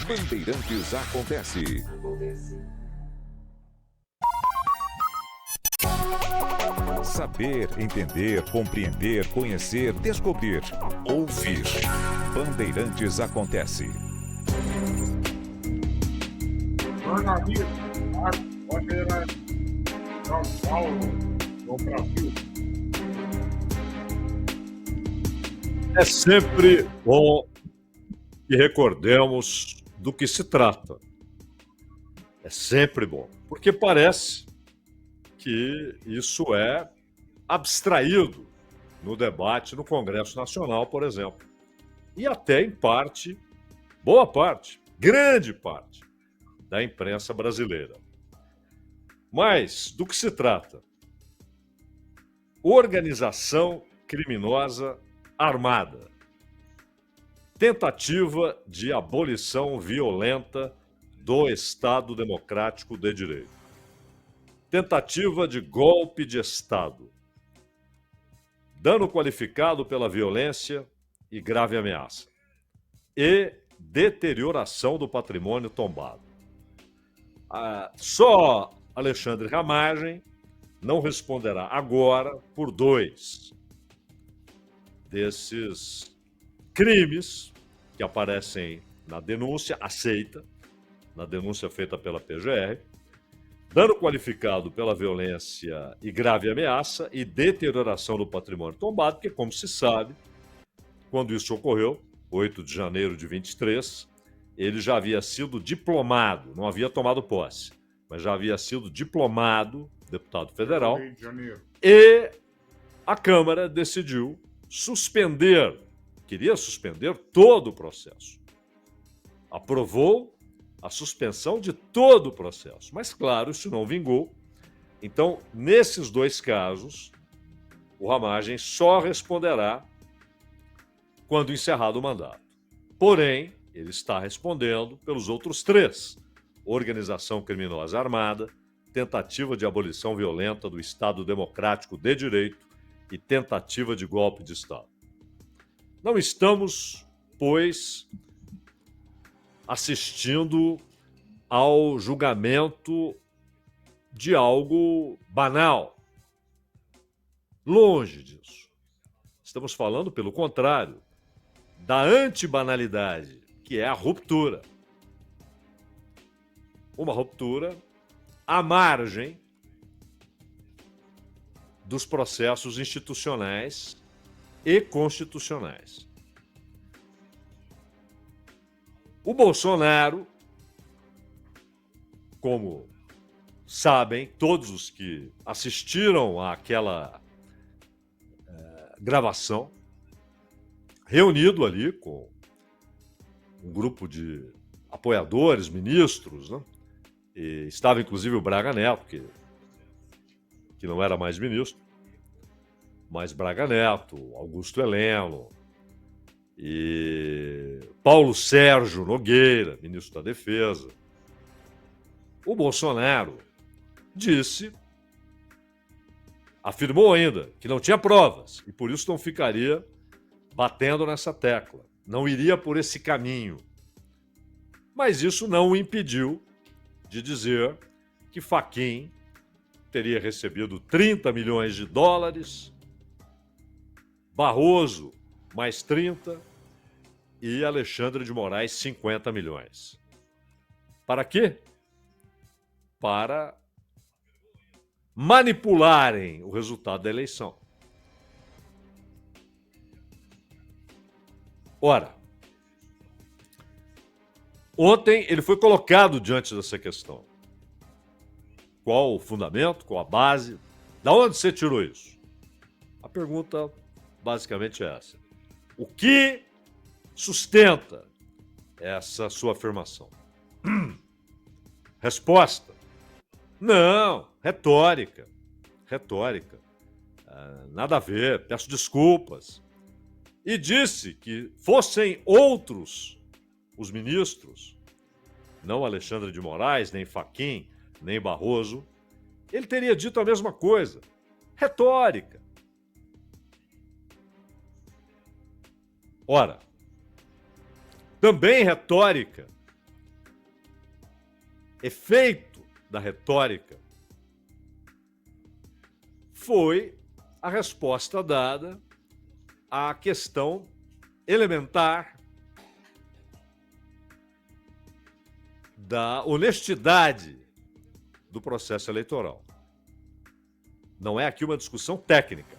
Bandeirantes acontece. Saber, entender, compreender, conhecer, descobrir, ouvir. Bandeirantes acontece. Jornalismo, bandeira São Paulo, no Brasil. É sempre bom que recordemos do que se trata. É sempre bom, porque parece que isso é abstraído no debate no Congresso Nacional, por exemplo. E até em parte, boa parte, grande parte da imprensa brasileira. Mas do que se trata? Organização criminosa armada. Tentativa de abolição violenta do Estado Democrático de Direito. Tentativa de golpe de Estado. Dano qualificado pela violência e grave ameaça. E deterioração do patrimônio tombado. Só Alexandre Ramagem não responderá agora por 2 desses crimes que aparecem na denúncia aceita, na denúncia feita pela PGR, dano qualificado pela violência e grave ameaça e deterioração do patrimônio tombado, porque, como se sabe, quando isso ocorreu, 8 de janeiro de 23, ele já havia sido diplomado, não havia tomado posse, mas já havia sido diplomado, deputado federal, Rio de Janeiro. e a Câmara decidiu queria suspender todo o processo. Aprovou a suspensão de todo o processo, mas, claro, isso não vingou. Então, nesses 2 casos, o Ramagem só responderá quando encerrado o mandato. Porém, ele está respondendo pelos outros 3: organização criminosa armada, tentativa de abolição violenta do Estado Democrático de Direito e tentativa de golpe de Estado. Não estamos, pois, assistindo ao julgamento de algo banal. Longe disso. Estamos falando, pelo contrário, da antibanalidade, que é a ruptura. Uma ruptura à margem dos processos institucionais e constitucionais. O Bolsonaro, como sabem todos os que assistiram àquela gravação, reunido ali com um grupo de apoiadores, ministros, né? E estava inclusive o Braga Neto, que não era mais ministro, mas Braga Neto, Augusto Heleno e Paulo Sérgio Nogueira, ministro da Defesa. O Bolsonaro afirmou ainda que não tinha provas e por isso não ficaria batendo nessa tecla, não iria por esse caminho. Mas isso não o impediu de dizer que Fachin teria recebido 30 milhões de dólares, Barroso mais 30 e Alexandre de Moraes 50 milhões. Para quê? Para manipularem o resultado da eleição. Ora, ontem ele foi colocado diante dessa questão. Qual o fundamento, qual a base? Da onde você tirou isso? A pergunta basicamente é essa. O que sustenta essa sua afirmação? Resposta: não, retórica. Nada a ver, peço desculpas. E disse que fossem outros os ministros, não Alexandre de Moraes, nem Fachin, nem Barroso, ele teria dito a mesma coisa. Retórica. Ora, também retórica efeito da retórica foi a resposta dada à questão elementar da honestidade do processo eleitoral. Não é aqui uma discussão técnica,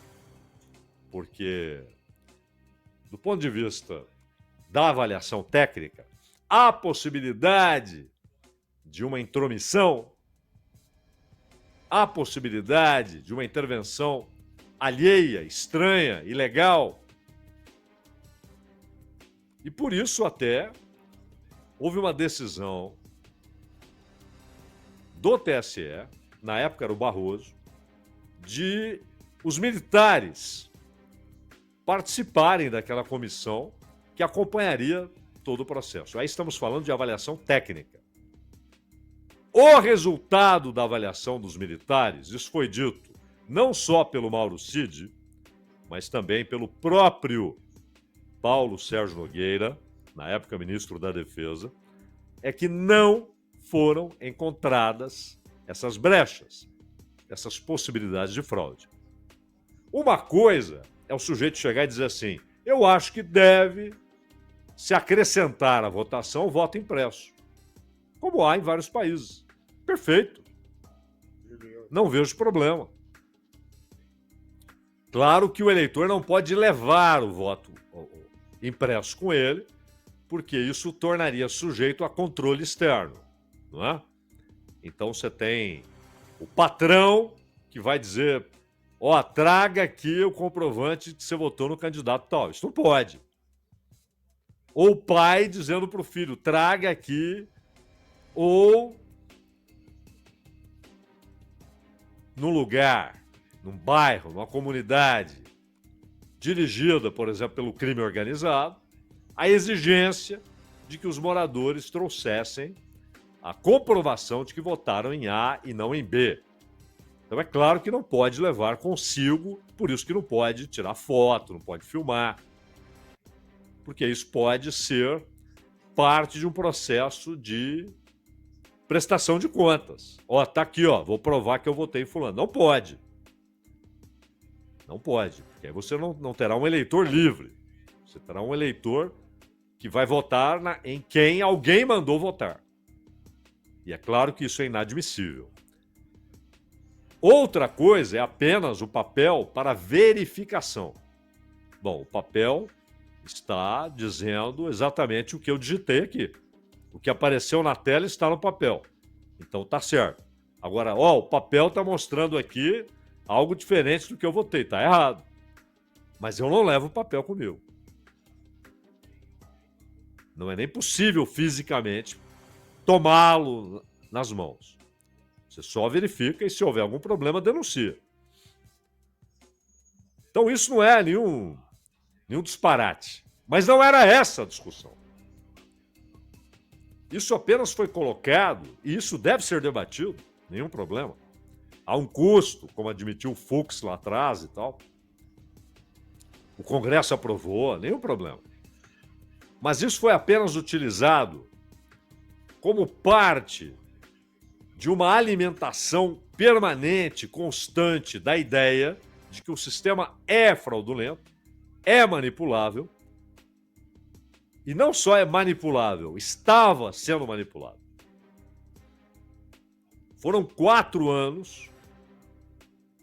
porque, do ponto de vista da avaliação técnica, há possibilidade de uma intromissão, há possibilidade de uma intervenção alheia, estranha, ilegal. E por isso até houve uma decisão do TSE, na época era o Barroso, de os militares participarem daquela comissão que acompanharia todo o processo. Aí estamos falando de avaliação técnica. O resultado da avaliação dos militares, isso foi dito não só pelo Mauro Cid, mas também pelo próprio Paulo Sérgio Nogueira, na época ministro da Defesa, é que não foram encontradas essas brechas, essas possibilidades de fraude. Uma coisa é o sujeito chegar e dizer assim: eu acho que deve se acrescentar à votação o voto impresso, como há em vários países. Perfeito. Não vejo problema. Claro que o eleitor não pode levar o voto impresso com ele, porque isso tornaria sujeito a controle externo, não é? Então você tem o patrão que vai dizer: ó, traga aqui o comprovante de que você votou no candidato tal. Isso não pode. Ou o pai dizendo para o filho: traga aqui. Ou num lugar, num bairro, numa comunidade dirigida, por exemplo, pelo crime organizado, a exigência de que os moradores trouxessem a comprovação de que votaram em A e não em B. Então é claro que não pode levar consigo, por isso que não pode tirar foto, não pode filmar, porque isso pode ser parte de um processo de prestação de contas. Ó, tá aqui, ó, vou provar que eu votei em fulano. Não pode. Não pode, porque aí você não terá um eleitor livre. Você terá um eleitor que vai votar em quem alguém mandou votar. E é claro que isso é inadmissível. Outra coisa é apenas o papel para verificação. Bom, o papel está dizendo exatamente o que eu digitei aqui. O que apareceu na tela está no papel. Então tá certo. Agora, ó, o papel está mostrando aqui algo diferente do que eu votei. Tá errado. Mas eu não levo o papel comigo. Não é nem possível fisicamente tomá-lo nas mãos. Você só verifica e, se houver algum problema, denuncia. Então isso não é nenhum disparate. Mas não era essa a discussão. Isso apenas foi colocado, e isso deve ser debatido, nenhum problema. Há um custo, como admitiu o Fux lá atrás e tal. O Congresso aprovou, nenhum problema. Mas isso foi apenas utilizado como parte de uma alimentação permanente, constante da ideia de que o sistema é fraudulento, é manipulável, e não só é manipulável, estava sendo manipulado. Foram 4 anos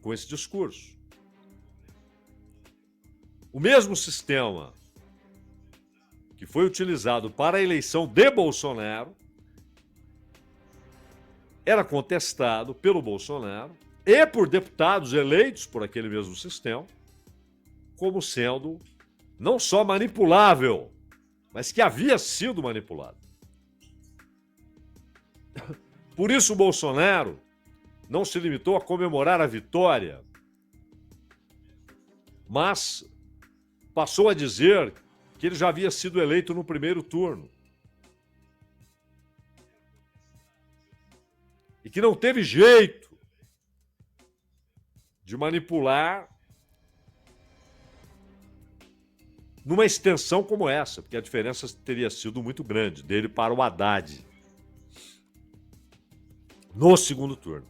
com esse discurso. O mesmo sistema que foi utilizado para a eleição de Bolsonaro era contestado pelo Bolsonaro e por deputados eleitos por aquele mesmo sistema como sendo não só manipulável, mas que havia sido manipulado. Por isso o Bolsonaro não se limitou a comemorar a vitória, mas passou a dizer que ele já havia sido eleito no primeiro turno. E que não teve jeito de manipular numa extensão como essa, porque a diferença teria sido muito grande dele para o Haddad. no segundo turno.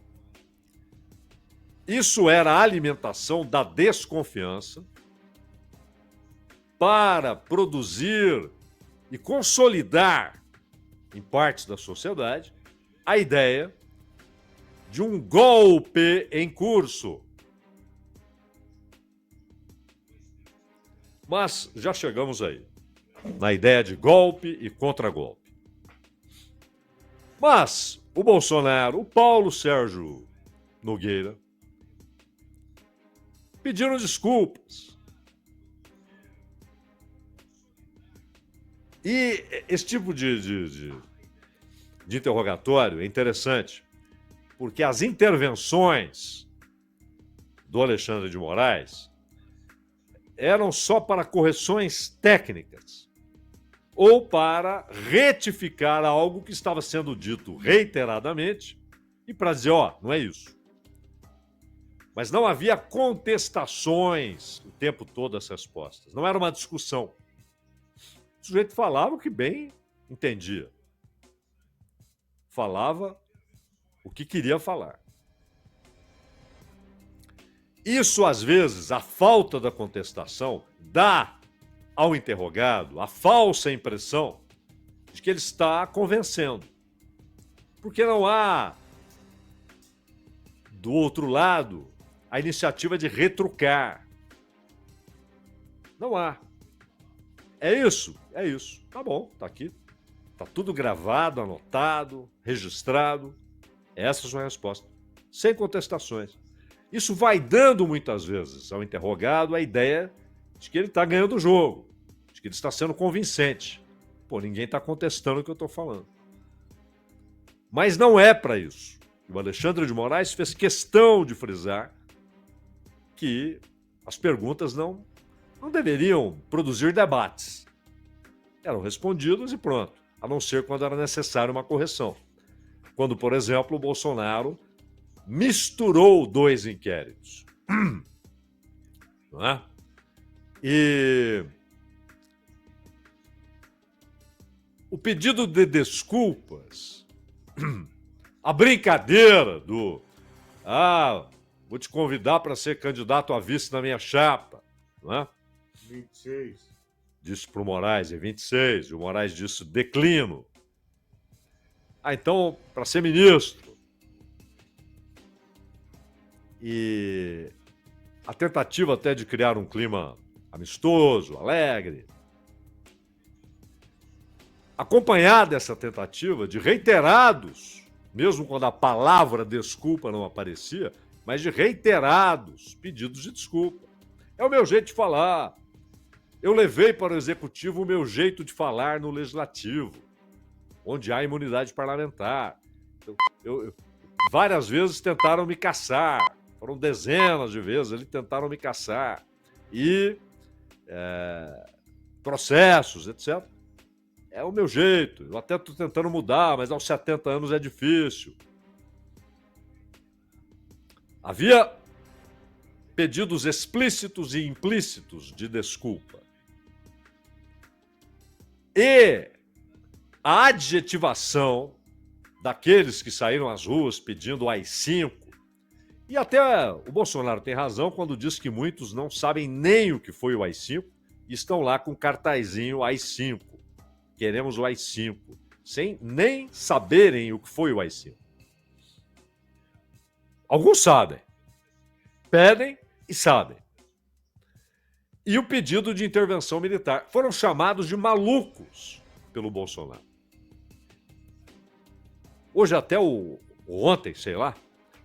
Isso era a alimentação da desconfiança para produzir e consolidar em partes da sociedade a ideia de um golpe em curso. Mas já chegamos aí, na ideia de golpe e contragolpe. Mas o Bolsonaro, o Paulo Sérgio Nogueira, pediram desculpas. E esse tipo de interrogatório é interessante, porque as intervenções do Alexandre de Moraes eram só para correções técnicas ou para retificar algo que estava sendo dito reiteradamente e para dizer, ó, não é isso. Mas não havia contestações o tempo todo às respostas. Não era uma discussão. O sujeito falava o que bem entendia. Falava o que queria falar. Isso, às vezes, a falta da contestação dá ao interrogado a falsa impressão de que ele está convencendo. Porque não há, do outro lado, a iniciativa de retrucar. Não há. É isso? É isso. Tá bom, tá aqui. Tá tudo gravado, anotado, registrado. Essas são as respostas. Sem contestações. Isso vai dando, muitas vezes, ao interrogado a ideia de que ele está ganhando o jogo, de que ele está sendo convincente. Pô, ninguém está contestando o que eu estou falando. Mas não é para isso. O Alexandre de Moraes fez questão de frisar que as perguntas não deveriam produzir debates. Eram respondidas e pronto, a não ser quando era necessária uma correção. Quando, por exemplo, o Bolsonaro misturou dois inquéritos. Não é? E o pedido de desculpas, a brincadeira do vou te convidar para ser candidato a vice na minha chapa, não é? 26. Disse para o Moraes, é 26, e o Moraes disse, declino. Então, para ser ministro. E a tentativa até de criar um clima amistoso, alegre. Acompanhada essa tentativa de reiterados, mesmo quando a palavra desculpa não aparecia, mas de reiterados pedidos de desculpa. É o meu jeito de falar. Eu levei para o Executivo o meu jeito de falar no Legislativo, onde há imunidade parlamentar. Várias vezes tentaram me caçar. Foram dezenas de vezes, eles tentaram me caçar. E processos, etc. É o meu jeito. Eu até estou tentando mudar, mas aos 70 anos é difícil. Havia pedidos explícitos e implícitos de desculpa. E a adjetivação daqueles que saíram às ruas pedindo AI-5, e até o Bolsonaro tem razão quando diz que muitos não sabem nem o que foi o AI-5 e estão lá com cartazinho AI-5. Queremos o AI-5, sem nem saberem o que foi o AI-5. Alguns sabem, pedem e sabem. E o pedido de intervenção militar. Foram chamados de malucos pelo Bolsonaro. Hoje até ontem, sei lá,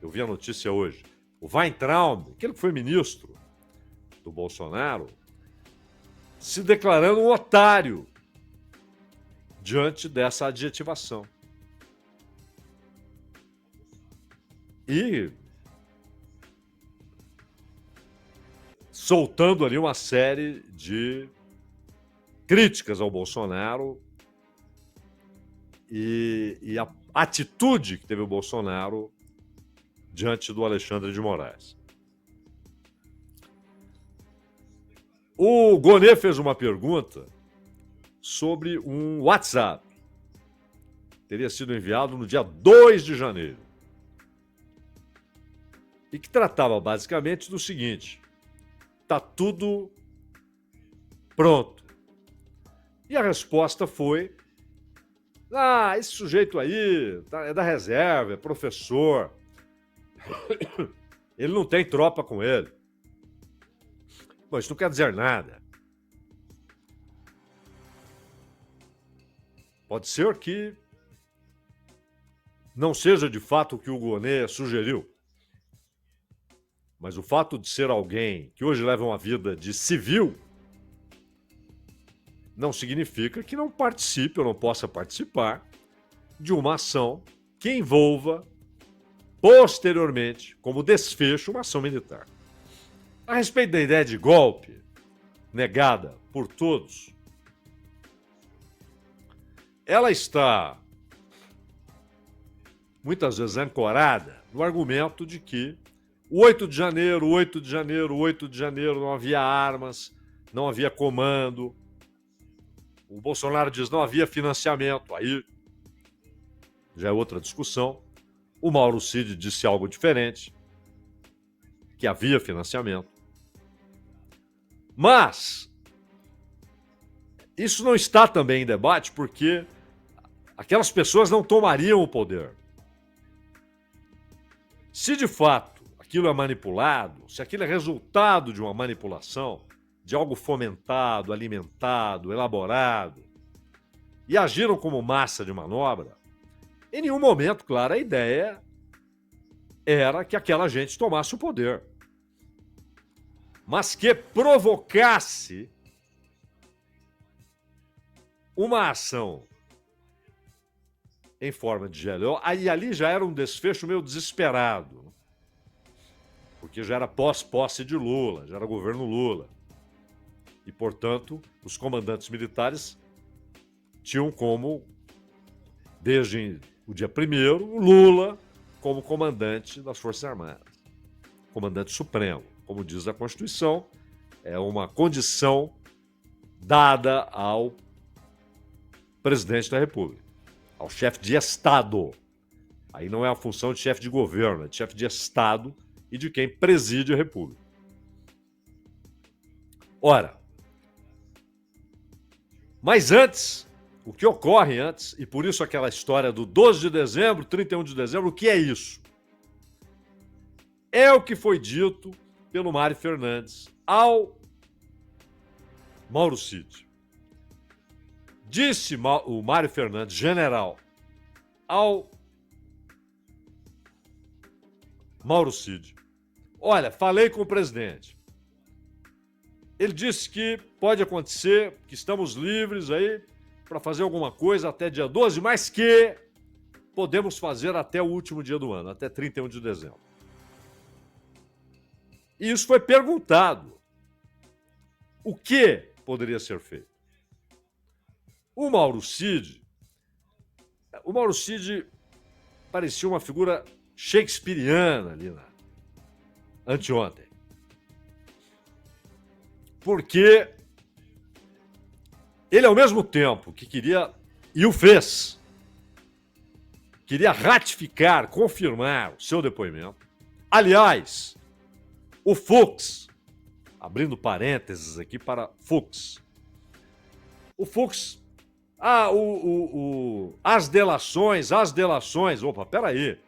eu vi a notícia hoje, o Weintraub, aquele que foi ministro do Bolsonaro, se declarando um otário diante dessa adjetivação. E soltando ali uma série de críticas ao Bolsonaro e a atitude que teve o Bolsonaro diante do Alexandre de Moraes. O Gonê fez uma pergunta sobre um WhatsApp. Teria sido enviado no dia 2 de janeiro. e que tratava basicamente do seguinte: está tudo pronto. E a resposta foi: esse sujeito aí é da reserva, é professor, ele não tem tropa com ele. Bom, isso não quer dizer nada. Pode ser que não seja de fato o que o Gonê sugeriu. Mas o fato de ser alguém que hoje leva uma vida de civil não significa que não participe ou não possa participar de uma ação que envolva, posteriormente, como desfecho, uma ação militar. A respeito da ideia de golpe, negada por todos, ela está muitas vezes ancorada no argumento de que o 8 de janeiro não havia armas, não havia comando. O Bolsonaro diz não havia financiamento, aí já é outra discussão. O Mauro Cid disse algo diferente, que havia financiamento. Mas isso não está também em debate porque aquelas pessoas não tomariam o poder. Se de fato aquilo é manipulado, se aquilo é resultado de uma manipulação, de algo fomentado, alimentado, elaborado, e agiram como massa de manobra, em nenhum momento, claro, a ideia era que aquela gente tomasse o poder. Mas que provocasse uma ação em forma de GLO, aí ali já era um desfecho meio desesperado, porque já era pós-posse de Lula, já era governo Lula. E, portanto, os comandantes militares tinham como, desde o dia 1º, o Lula como comandante das Forças Armadas, comandante supremo. Como diz a Constituição, é uma condição dada ao presidente da República, ao chefe de Estado. Aí não é a função de chefe de governo, é de chefe de Estado e de quem preside a República. Ora, mas antes, o que ocorre antes, e por isso aquela história do 12 de dezembro, 31 de dezembro, o que é isso? É o que foi dito pelo Mário Fernandes ao Mauro Cid. Disse o Mário Fernandes, general, ao Mauro Cid: olha, falei com o presidente. Ele disse que pode acontecer, que estamos livres aí para fazer alguma coisa até dia 12, mas que podemos fazer até o último dia do ano, até 31 de dezembro. E isso foi perguntado. O que poderia ser feito? O Mauro Cid parecia uma figura shakespeariana ali anteontem. Porque ele, ao mesmo tempo que queria, e o fez, queria ratificar, confirmar o seu depoimento. Aliás, o Fux, abrindo parênteses aqui para Fux, o Fux, as delações, opa, peraí,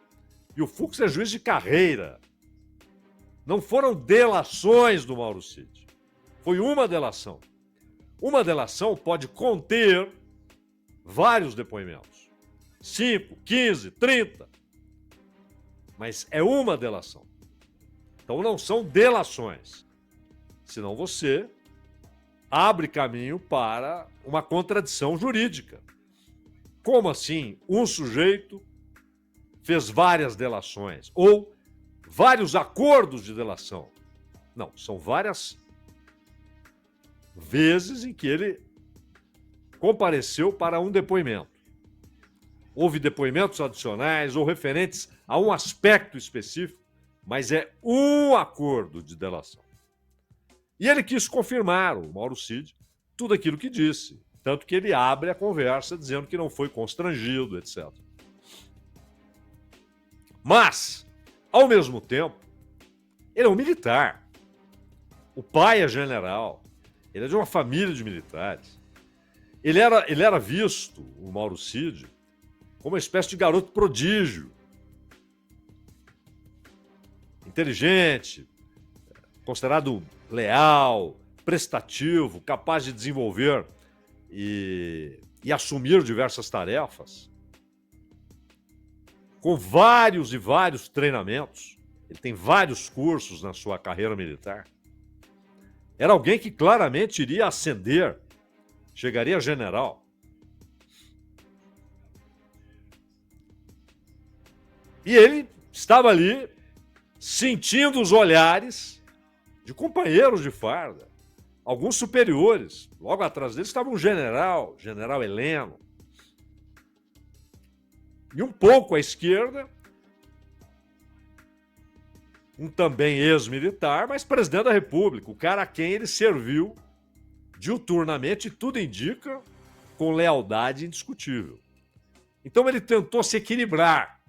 e o Fux é juiz de carreira, não foram delações do Mauro Cid, foi uma delação. Uma delação pode conter vários depoimentos, 5, 15, 30, mas é uma delação. Então não são delações, senão você abre caminho para uma contradição jurídica. Como assim um sujeito fez várias delações ou vários acordos de delação? Não, são várias vezes em que ele compareceu para um depoimento. Houve depoimentos adicionais ou referentes a um aspecto específico, mas é um acordo de delação. E ele quis confirmar, o Mauro Cid, tudo aquilo que disse. Tanto que ele abre a conversa dizendo que não foi constrangido, etc. Mas, ao mesmo tempo, Ele é um militar. O pai é general. Ele é de uma família de militares. Ele era visto, o Mauro Cid, como uma espécie de garoto prodígio. Inteligente, considerado leal, prestativo, capaz de desenvolver e assumir diversas tarefas, com vários e vários treinamentos. Ele tem vários cursos na sua carreira militar. Era alguém que claramente iria ascender, chegaria a general. E ele estava ali sentindo os olhares de companheiros de farda, alguns superiores. Logo atrás dele estava um general Heleno. E um pouco à esquerda, um também ex-militar, mas presidente da República, o cara a quem ele serviu diuturnamente, e tudo indica, com lealdade indiscutível. Então ele tentou se equilibrar.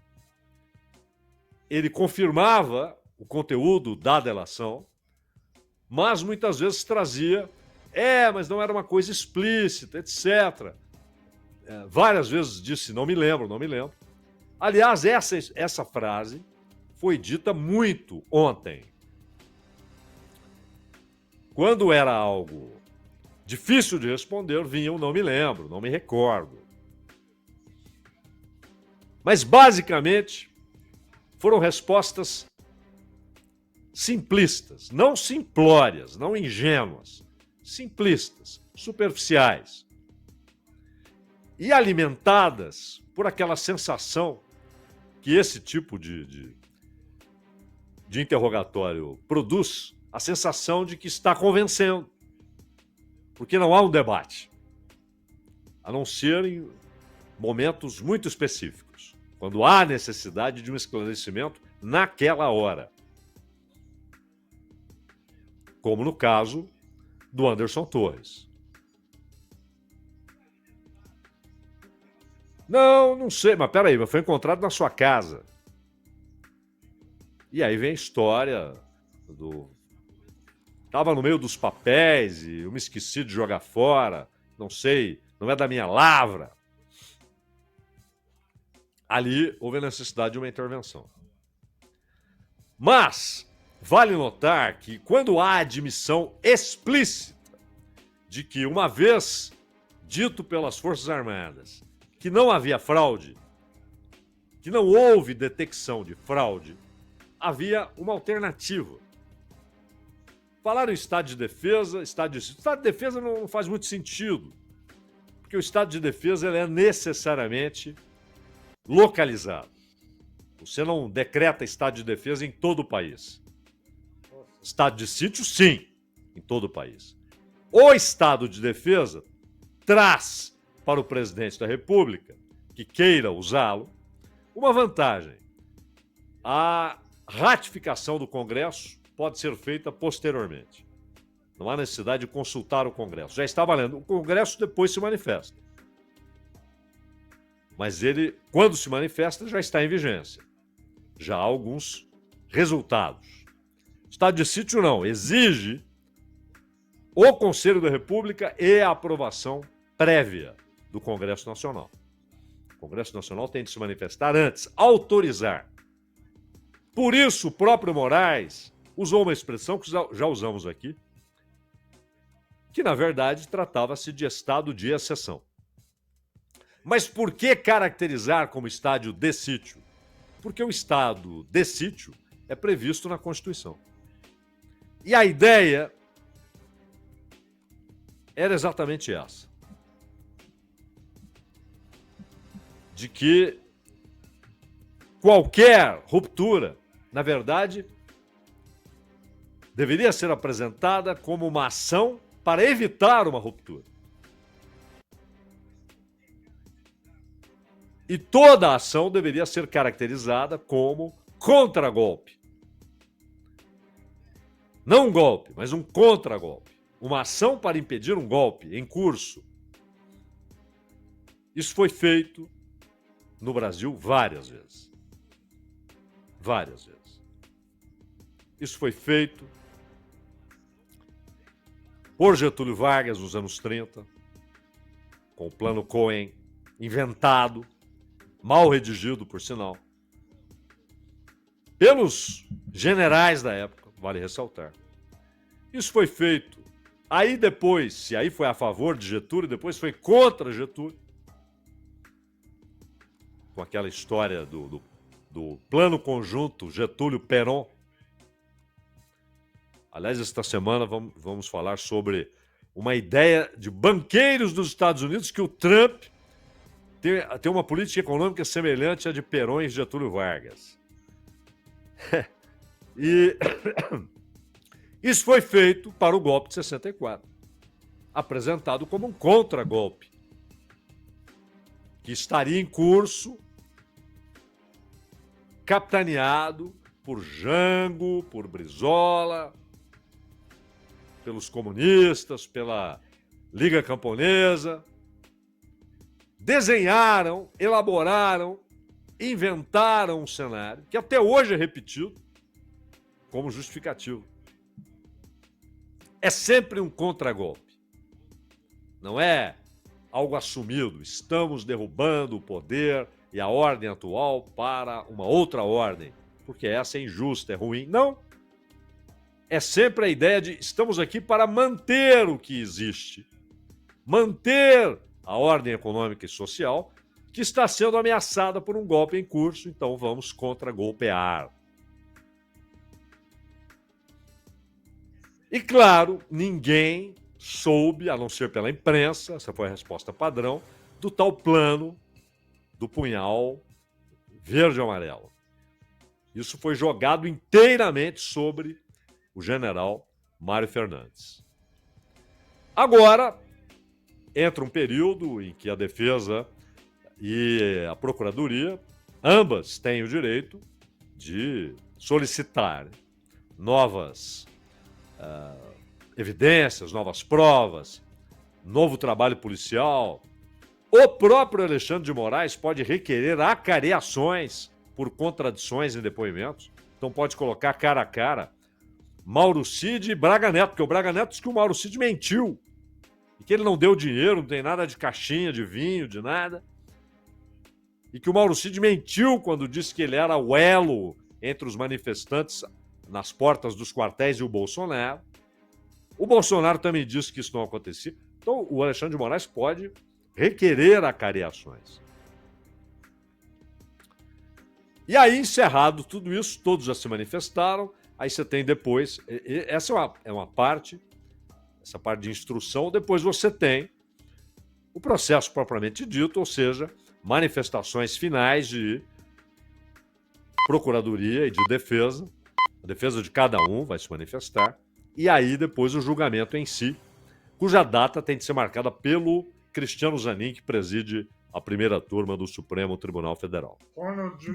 Ele confirmava o conteúdo da delação, mas muitas vezes trazia, mas não era uma coisa explícita, etc. Várias vezes disse, não me lembro. Aliás, essa frase foi dita muito ontem. Quando era algo difícil de responder, vinha o não me lembro, não me recordo. Mas, basicamente, foram respostas simplistas, não simplórias, não ingênuas, simplistas, superficiais. E alimentadas por aquela sensação que esse tipo de interrogatório produz, a sensação de que está convencendo. Porque não há um debate, a não ser em momentos muito específicos, quando há necessidade de um esclarecimento naquela hora. Como no caso do Anderson Torres. Não sei, mas peraí, foi encontrado na sua casa. E aí vem a história do... Estava no meio dos papéis e eu me esqueci de jogar fora, não sei, não é da minha lavra. Ali houve a necessidade de uma intervenção. Mas vale notar que quando há admissão explícita de que, uma vez dito pelas Forças Armadas que não havia fraude, que não houve detecção de fraude, havia uma alternativa. Falaram em estado de defesa, estado de defesa não faz muito sentido, porque o estado de defesa ele é necessariamente localizado. Você não decreta estado de defesa em todo o país. Estado de sítio, sim, em todo o país. O estado de defesa traz para o presidente da República, que queira usá-lo, uma vantagem. A ratificação do Congresso pode ser feita posteriormente. Não há necessidade de consultar o Congresso. Já está valendo. O Congresso depois se manifesta. Mas ele, quando se manifesta, já está em vigência. Já há alguns resultados. Estado de sítio não. Exige o Conselho da República e a aprovação prévia do Congresso Nacional. O Congresso Nacional tem de se manifestar antes, autorizar. Por isso, o próprio Moraes usou uma expressão que já usamos aqui, que, na verdade, tratava-se de estado de exceção. Mas por que caracterizar como estado de sítio? Porque o estado de sítio é previsto na Constituição. E a ideia era exatamente essa. De que qualquer ruptura, na verdade, deveria ser apresentada como uma ação para evitar uma ruptura. E toda a ação deveria ser caracterizada como contragolpe. Não um golpe, mas um contragolpe. Uma ação para impedir um golpe em curso. Isso foi feito no Brasil várias vezes. Várias vezes. Isso foi feito por Getúlio Vargas nos anos 30, com o Plano Cohen, inventado, mal redigido, por sinal, pelos generais da época, vale ressaltar. Isso foi feito. Aí depois, se aí foi a favor de Getúlio, depois foi contra Getúlio, com aquela história do plano conjunto Getúlio-Perón. Aliás, esta semana vamos falar sobre uma ideia de banqueiros dos Estados Unidos que o Trump tem uma política econômica semelhante à de Perón e Getúlio Vargas. E isso foi feito para o golpe de 64, apresentado como um contragolpe, que estaria em curso, capitaneado por Jango, por Brizola, pelos comunistas, pela Liga Camponesa. Desenharam, elaboraram, inventaram um cenário que até hoje é repetido como justificativo. É sempre um contragolpe. Não é algo assumido. Estamos derrubando o poder e a ordem atual para uma outra ordem, porque essa é injusta, é ruim. Não. É sempre a ideia de estamos aqui para manter o que existe. Manter a ordem econômica e social que está sendo ameaçada por um golpe em curso, então vamos contra-golpear. E claro, ninguém soube, a não ser pela imprensa, essa foi a resposta padrão, do tal plano do punhal verde e amarelo. Isso foi jogado inteiramente sobre o general Mário Fernandes. Agora, entra um período em que a defesa e a procuradoria, ambas têm o direito de solicitar novas evidências, novas provas, novo trabalho policial. O próprio Alexandre de Moraes pode requerer acareações por contradições em depoimentos. Então pode colocar cara a cara Mauro Cid e Braga Neto, porque o Braga Neto diz que o Mauro Cid mentiu. E que ele não deu dinheiro, não tem nada de caixinha, de vinho, de nada. E que o Mauro Cid mentiu quando disse que ele era o elo entre os manifestantes nas portas dos quartéis e o Bolsonaro. O Bolsonaro também disse que isso não acontecia. Então o Alexandre de Moraes pode requerer acareações. E aí, encerrado tudo isso, todos já se manifestaram. Aí você tem depois, essa é uma parte, essa parte de instrução. Depois você tem o processo propriamente dito, ou seja, manifestações finais de procuradoria e de defesa. A defesa de cada um vai se manifestar. E aí depois o julgamento em si, cuja data tem de ser marcada pelo Cristiano Zanin, que preside a primeira turma do Supremo Tribunal Federal.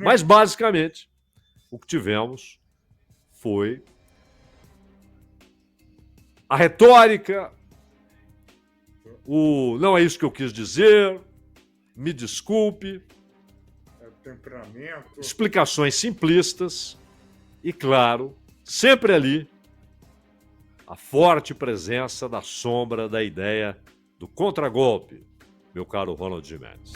Mas, basicamente, o que tivemos foi a retórica, o não é isso que eu quis dizer, me desculpe, temperamento, explicações simplistas e, claro, sempre ali a forte presença da sombra da ideia do contragolpe, meu caro Ronald Gimenez.